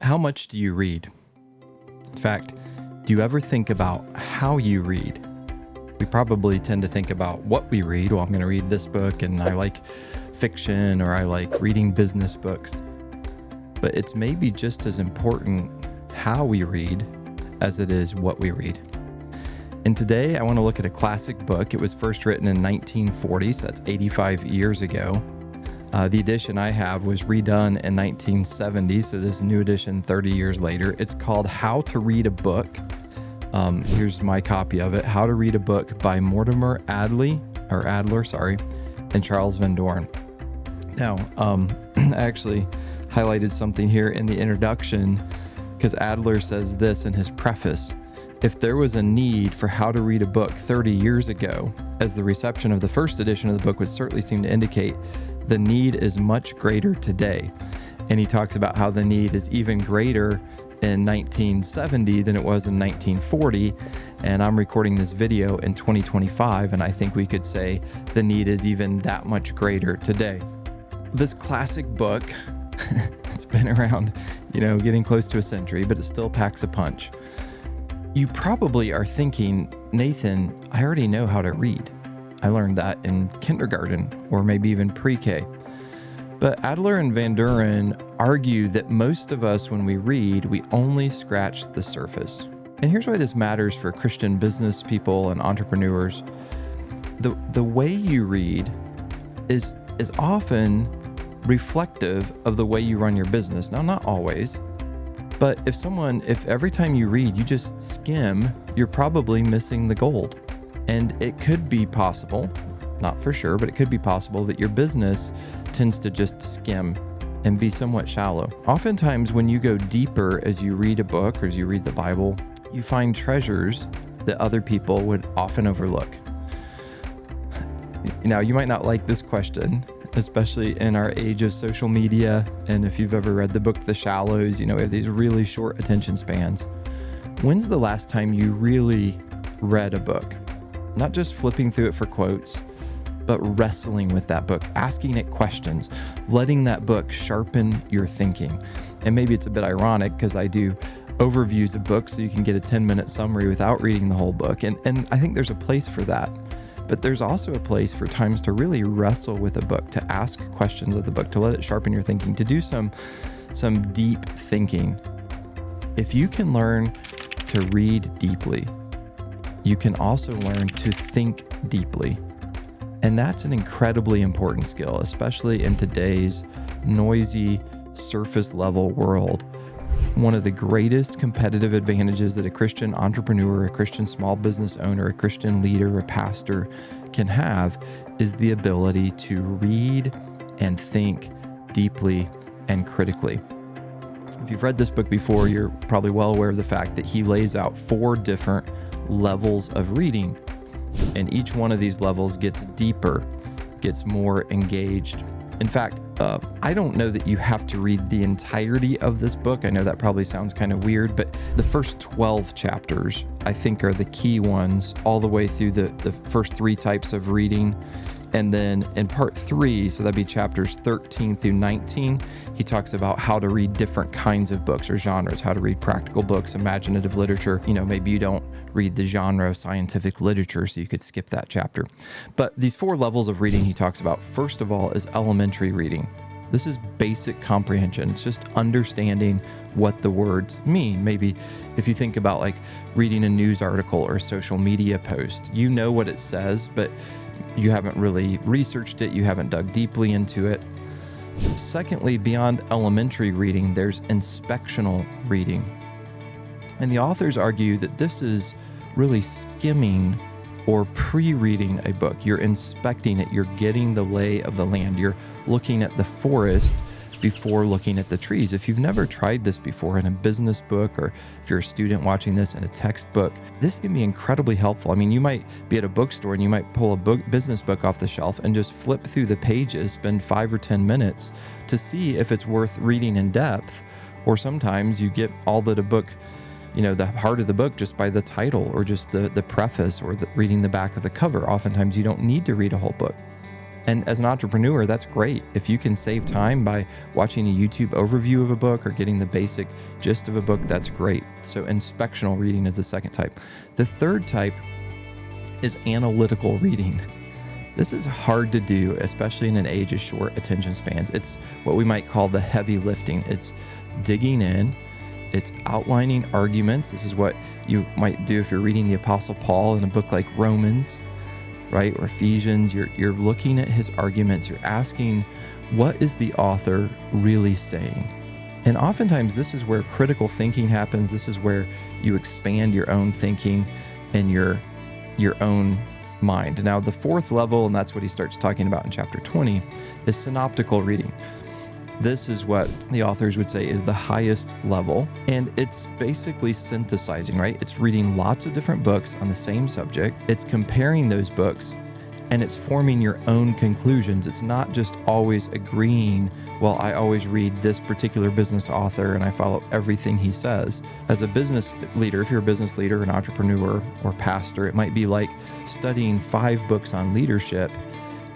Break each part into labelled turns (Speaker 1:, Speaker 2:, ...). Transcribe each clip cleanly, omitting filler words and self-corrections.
Speaker 1: How much do you read? In fact, do you ever think about how you read? We probably tend to think about what we read. Well, I'm going to read this book and I like fiction, or I like reading business books. But it's maybe just as important how we read as it is what we read. And today I want to look at a classic book. It was first written in 1940, so that's 85 years ago. The edition I have was redone in 1970, so this new edition 30 years later. It's called How to Read a Book. Here's my copy of it. How to Read a Book by Mortimer Adler, and Charles Van Doren. Now, I actually highlighted something here in the introduction because Adler says this in his preface. If there was a need for how to read a book 30 years ago, as the reception of the first edition of the book would certainly seem to indicate, the need is much greater today. And he talks about how the need is even greater in 1970 than it was in 1940. And I'm recording this video in 2025, and I think we could say the need is even that much greater today. This classic book, it's been around, getting close to a century, but it still packs a punch. You probably are thinking, Nathan, I already know how to read. I learned that in kindergarten or maybe even pre-K. But Adler and Van Doren argue that most of us, when we read, we only scratch the surface. And here's why this matters for Christian business people and entrepreneurs. The way you read is often reflective of the way you run your business. Now, not always, but if every time you read, you just skim, you're probably missing the gold. And it could be possible, not for sure, but it could be possible that your business tends to just skim and be somewhat shallow. Oftentimes, when you go deeper as you read a book or as you read the Bible, you find treasures that other people would often overlook. Now, you might not like this question, especially in our age of social media. And if you've ever read the book, The Shallows, we have these really short attention spans. When's the last time you really read a book? Not just flipping through it for quotes, but wrestling with that book, asking it questions, letting that book sharpen your thinking. And maybe it's a bit ironic because I do overviews of books so you can get a 10-minute summary without reading the whole book. And I think there's a place for that. But there's also a place for times to really wrestle with a book, to ask questions of the book, to let it sharpen your thinking, to do some deep thinking. If you can learn to read deeply, you can also learn to think deeply. And that's an incredibly important skill, especially in today's noisy, surface level world. One of the greatest competitive advantages that a Christian entrepreneur, a Christian small business owner, a Christian leader, a pastor can have is the ability to read and think deeply and critically. If you've read this book before, you're probably well aware of the fact that he lays out 4 different levels of reading. And each one of these levels gets deeper, gets more engaged. In fact, I don't know that you have to read the entirety of this book. I know that probably sounds kind of weird, but the first 12 chapters, I think, are the key ones, all the way through the first 3 types of reading. And then in part 3, so that'd be chapters 13 through 19, he talks about how to read different kinds of books or genres, how to read practical books, imaginative literature. Maybe you don't read the genre of scientific literature, so you could skip that chapter. But these 4 levels of reading he talks about, first of all, is elementary reading. This is basic comprehension. It's just understanding what the words mean. Maybe if you think about like reading a news article or a social media post, you know what it says, but you haven't really researched it, you haven't dug deeply into it. Secondly, beyond elementary reading, there's inspectional reading. And the authors argue that this is really skimming or pre-reading a book. You're inspecting it, you're getting the lay of the land, you're looking at the forest before looking at the trees. If you've never tried this before in a business book, or if you're a student watching this in a textbook, this can be incredibly helpful. I mean, you might be at a bookstore and you might pull a business book off the shelf and just flip through the pages, spend 5 or 10 minutes to see if it's worth reading in depth. Or sometimes you get all that a book, the heart of the book just by the title or just the preface or reading the back of the cover. Oftentimes you don't need to read a whole book. And as an entrepreneur, that's great. If you can save time by watching a YouTube overview of a book or getting the basic gist of a book, that's great. So inspectional reading is the second type. The third type is analytical reading. This is hard to do, especially in an age of short attention spans. It's what we might call the heavy lifting. It's digging in, it's outlining arguments. This is what you might do if you're reading the Apostle Paul in a book like Romans, right? Or Ephesians. You're looking at his arguments. You're asking, what is the author really saying? And oftentimes this is where critical thinking happens. This is where you expand your own thinking and your own mind. Now, the fourth level, and that's what he starts talking about in chapter 20, is synoptical reading. This is what the authors would say is the highest level, and it's basically synthesizing, right? It's reading lots of different books on the same subject. It's comparing those books, and it's forming your own conclusions. It's not just always agreeing, well, I always read this particular business author and I follow everything he says. As a business leader, if you're a business leader, an entrepreneur, or pastor, it might be like studying 5 books on leadership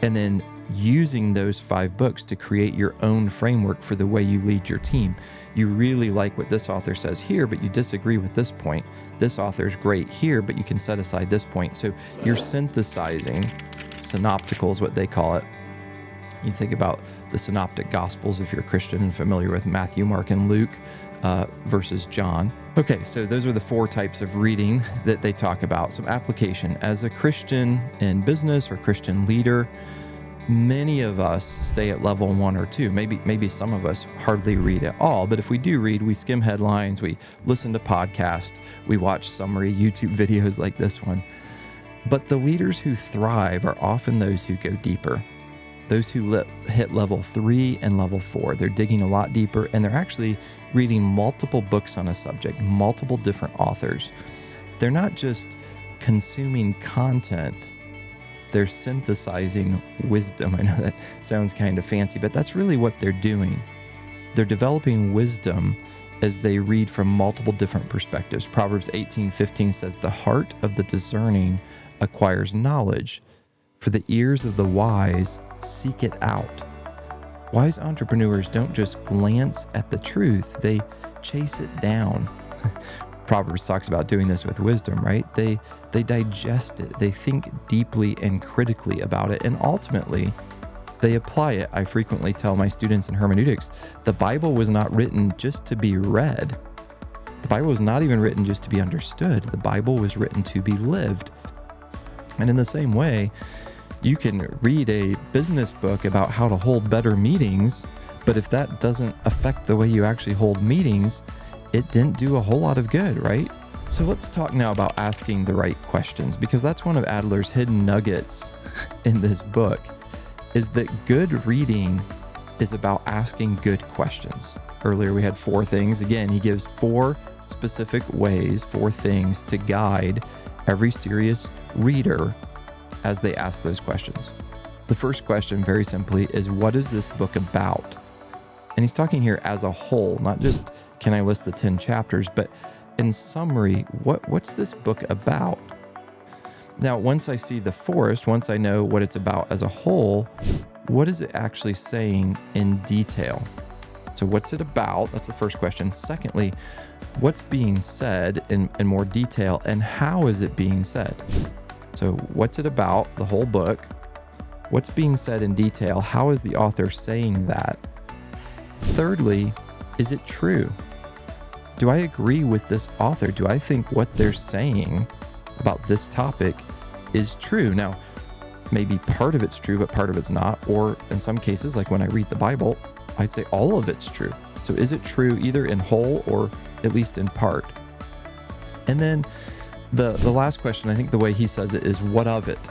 Speaker 1: and then using those 5 books to create your own framework for the way you lead your team. You really like what this author says here, but you disagree with this point. This author's great here, but you can set aside this point. So you're synthesizing. Synoptical is what they call it. You think about the synoptic gospels if you're a Christian and familiar with Matthew, Mark, and Luke versus John. Okay, so those are the 4 types of reading that they talk about. Some application. As a Christian in business or Christian leader, many of us stay at level 1 or 2. Maybe some of us hardly read at all. But if we do read, we skim headlines, we listen to podcasts, we watch summary YouTube videos like this one. But the leaders who thrive are often those who go deeper. Those who hit level 3 and level 4. They're digging a lot deeper, and they're actually reading multiple books on a subject, multiple different authors. They're not just consuming content, they're synthesizing wisdom. I know that sounds kind of fancy, but that's really what they're doing. They're developing wisdom as they read from multiple different perspectives. Proverbs 18:15 says, "The heart of the discerning acquires knowledge, for the ears of the wise seek it out." Wise entrepreneurs don't just glance at the truth, they chase it down. Proverbs talks about doing this with wisdom, right? They digest it, they think deeply and critically about it, and ultimately they apply it. I frequently tell my students in hermeneutics, the Bible was not written just to be read. The Bible was not even written just to be understood. The Bible was written to be lived. And in the same way, you can read a business book about how to hold better meetings, but if that doesn't affect the way you actually hold meetings, it didn't do a whole lot of good, right? So let's talk now about asking the right questions, because that's one of Adler's hidden nuggets in this book, is that good reading is about asking good questions. Earlier we had 4 things. Again, he gives 4 specific ways, 4 things to guide every serious reader as they ask those questions. The first question, very simply, is what is this book about? And he's talking here as a whole, not just can I list the 10 chapters, but in summary, what's this book about? Now, once I see the forest, once I know what it's about as a whole, what is it actually saying in detail? So what's it about? That's the first question. Secondly, what's being said in more detail, and how is it being said? So what's it about, the whole book? What's being said in detail? How is the author saying that? Thirdly, is it true? Do I agree with this author? Do I think what they're saying about this topic is true? Now, maybe part of it's true, but part of it's not. Or in some cases, like when I read the Bible, I'd say all of it's true. So is it true either in whole or at least in part? And then the last question, I think the way he says it is, what of it?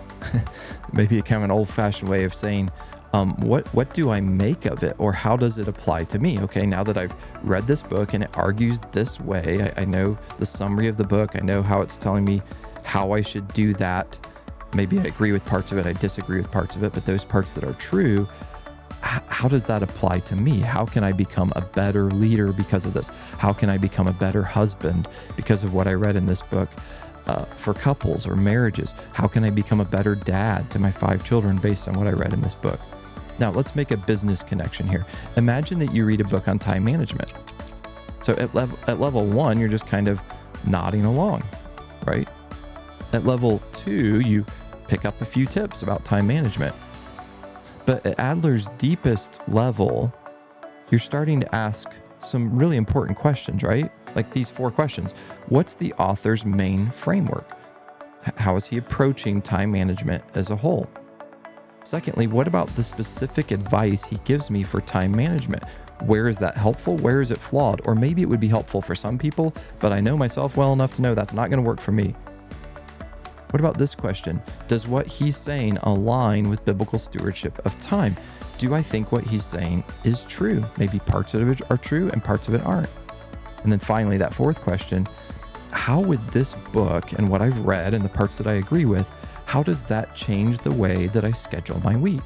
Speaker 1: Maybe a kind of an old-fashioned way of saying, what do I make of it, or how does it apply to me? Okay, now that I've read this book and it argues this way, I know the summary of the book, I know how it's telling me how I should do that. Maybe I agree with parts of it, I disagree with parts of it, but those parts that are true, how does that apply to me? How can I become a better leader because of this? How can I become a better husband because of what I read in this book? for couples or marriages. How can I become a better dad to my 5 children based on what I read in this book? Now, let's make a business connection here. Imagine that you read a book on time management. So at level 1, you're just kind of nodding along, right? At level 2, you pick up a few tips about time management. But at Adler's deepest level, you're starting to ask some really important questions, right? Like these 4 questions. What's the author's main framework? How is he approaching time management as a whole? Secondly, what about the specific advice he gives me for time management? Where is that helpful? Where is it flawed? Or maybe it would be helpful for some people, but I know myself well enough to know that's not going to work for me. What about this question? Does what he's saying align with biblical stewardship of time? Do I think what he's saying is true? Maybe parts of it are true and parts of it aren't. And then finally, that 4th question, how would this book and what I've read and the parts that I agree with, how does that change the way that I schedule my week?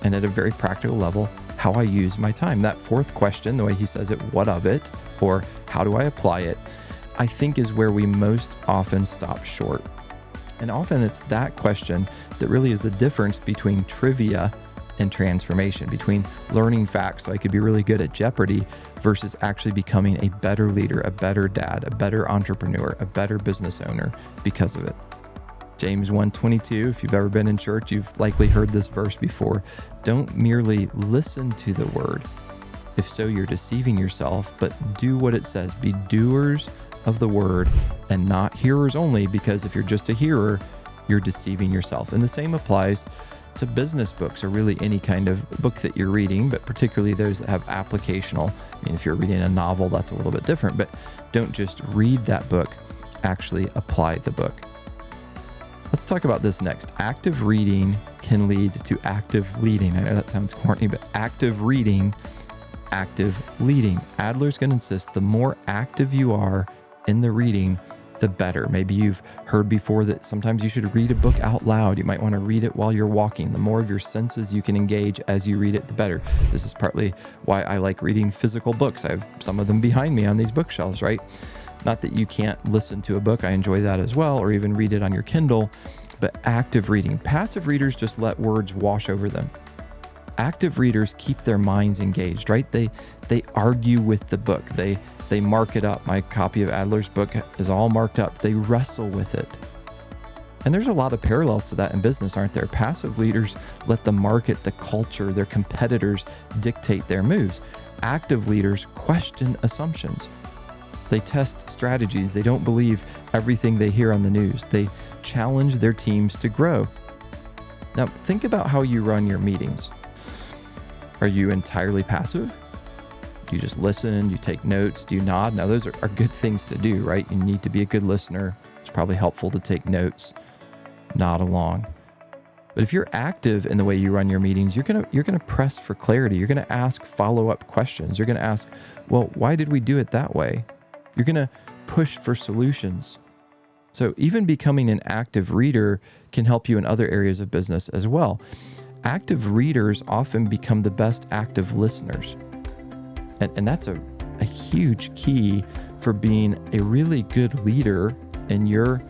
Speaker 1: And at a very practical level, how I use my time. That 4th question, the way he says it, what of it, or how do I apply it, I think is where we most often stop short. And often it's that question that really is the difference between trivia and transformation, between learning facts so I could be really good at Jeopardy versus actually becoming a better leader, a better dad, a better entrepreneur, a better business owner because of it. James 1:22, if you've ever been in church, you've likely heard this verse before. Don't merely listen to the word. If so, you're deceiving yourself, but do what it says. Be doers of the word and not hearers only, because if you're just a hearer, you're deceiving yourself. And the same applies to business books, or really any kind of book that you're reading, but particularly those that have applicational. I mean, if you're reading a novel, that's a little bit different, but don't just read that book, actually apply the book. Let's talk about this next. Active reading can lead to active leading. I know that sounds corny, but active reading, active leading. Adler's going to insist the more active you are in the reading, the better. Maybe you've heard before that sometimes you should read a book out loud. You might want to read it while you're walking. The more of your senses you can engage as you read it, the better. This is partly why I like reading physical books. I have some of them behind me on these bookshelves, right? Not that you can't listen to a book. I enjoy that as well, or even read it on your Kindle, but active reading. Passive readers just let words wash over them. Active readers keep their minds engaged, right? They argue with the book. They mark it up. My copy of Adler's book is all marked up. They wrestle with it. And there's a lot of parallels to that in business, aren't there? Passive leaders let the market, the culture, their competitors dictate their moves. Active leaders question assumptions. They test strategies. They don't believe everything they hear on the news. They challenge their teams to grow. Now, think about how you run your meetings. Are you entirely passive? Do you just listen? Do you take notes? Do you nod? Now, those are good things to do, right? You need to be a good listener. It's probably helpful to take notes, nod along. But if you're active in the way you run your meetings, you're gonna press for clarity. You're gonna ask follow-up questions. You're gonna ask, well, why did we do it that way? You're gonna push for solutions. So even becoming an active reader can help you in other areas of business as well. Active readers often become the best active listeners. And that's a huge key for being a really good leader in your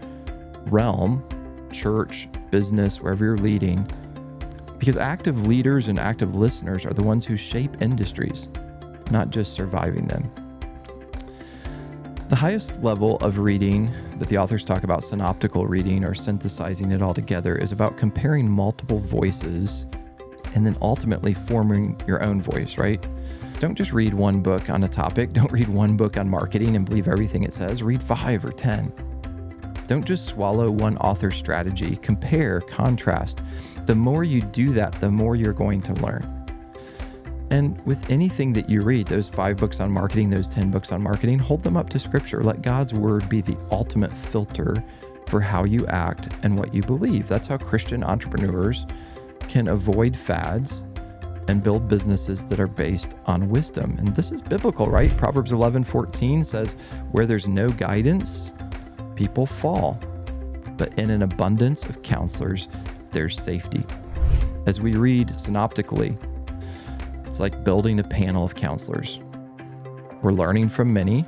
Speaker 1: realm, church, business, wherever you're leading. Because active leaders and active listeners are the ones who shape industries, not just surviving them. The highest level of reading that the authors talk about, synoptical reading or synthesizing it all together, is about comparing multiple voices and then ultimately forming your own voice, right? Don't just read one book on a topic. Don't read one book on marketing and believe everything it says. Read 5 or 10. Don't just swallow one author's strategy. Compare, contrast. The more you do that, the more you're going to learn. And with anything that you read, those 5 books on marketing, those 10 books on marketing, hold them up to scripture. Let God's word be the ultimate filter for how you act and what you believe. That's how Christian entrepreneurs can avoid fads and build businesses that are based on wisdom. And this is biblical, right? Proverbs 11:14 says, where there's no guidance, people fall. But in an abundance of counselors, there's safety. As we read synoptically, it's like building a panel of counselors. We're learning from many,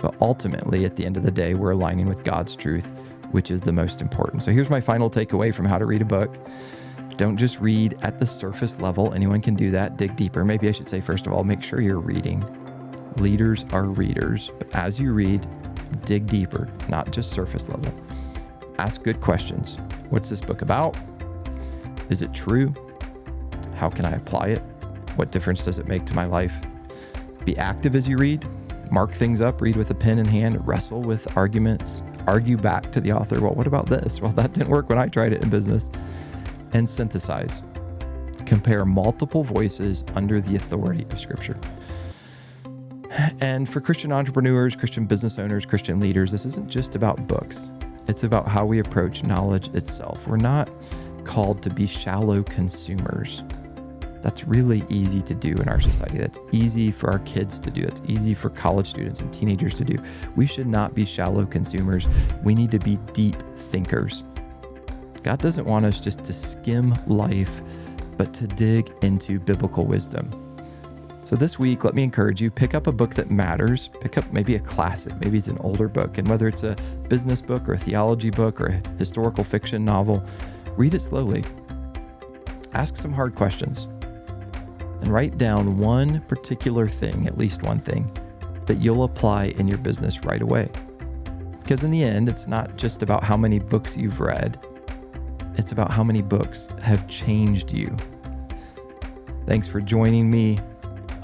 Speaker 1: But ultimately, at the end of the day, we're aligning with God's truth, which is the most important. So here's my final takeaway from how to read a book. Don't just read at the surface level. Anyone can do that. Dig deeper. Maybe I should say, first of all, make sure you're reading. Leaders are readers. But as you read, dig deeper, not just surface level. Ask good questions. What's this book about? Is it true? How can I apply it? What difference does it make to my life? Be active as you read. Mark things up, read with a pen in hand, wrestle with arguments, argue back to the author. Well, what about this? Well, that didn't work when I tried it in business. And synthesize. Compare multiple voices under the authority of Scripture. And for Christian entrepreneurs, Christian business owners, Christian leaders, this isn't just about books. It's about how we approach knowledge itself. We're not called to be shallow consumers. That's really easy to do in our society. That's easy for our kids to do. That's easy for college students and teenagers to do. We should not be shallow consumers. We need to be deep thinkers. God doesn't want us just to skim life, but to dig into biblical wisdom. So this week, let me encourage you, pick up a book that matters. Pick up maybe a classic. Maybe it's an older book. And whether it's a business book or a theology book or a historical fiction novel, read it slowly. Ask some hard questions. And write down one particular thing, at least one thing, that you'll apply in your business right away. Because in the end, it's not just about how many books you've read. It's about how many books have changed you. Thanks for joining me.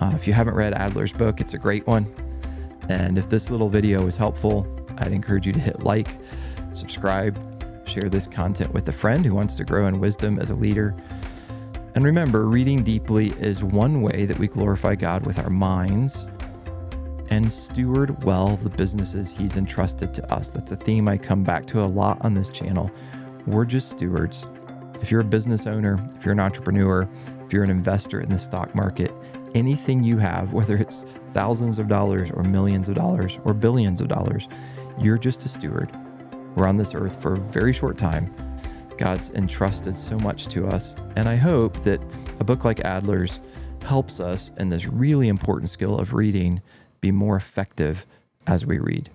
Speaker 1: If you haven't read Adler's book, it's a great one. And if this little video is helpful, I'd encourage you to hit like, subscribe, share this content with a friend who wants to grow in wisdom as a leader. And remember, reading deeply is one way that we glorify God with our minds and steward well the businesses He's entrusted to us. That's a theme I come back to a lot on this channel. We're just stewards. If you're a business owner, if you're an entrepreneur, if you're an investor in the stock market, anything you have, whether it's thousands of dollars or millions of dollars or billions of dollars, you're just a steward. We're on this earth for a very short time. God's entrusted so much to us, and I hope that a book like Adler's helps us in this really important skill of reading be more effective as we read.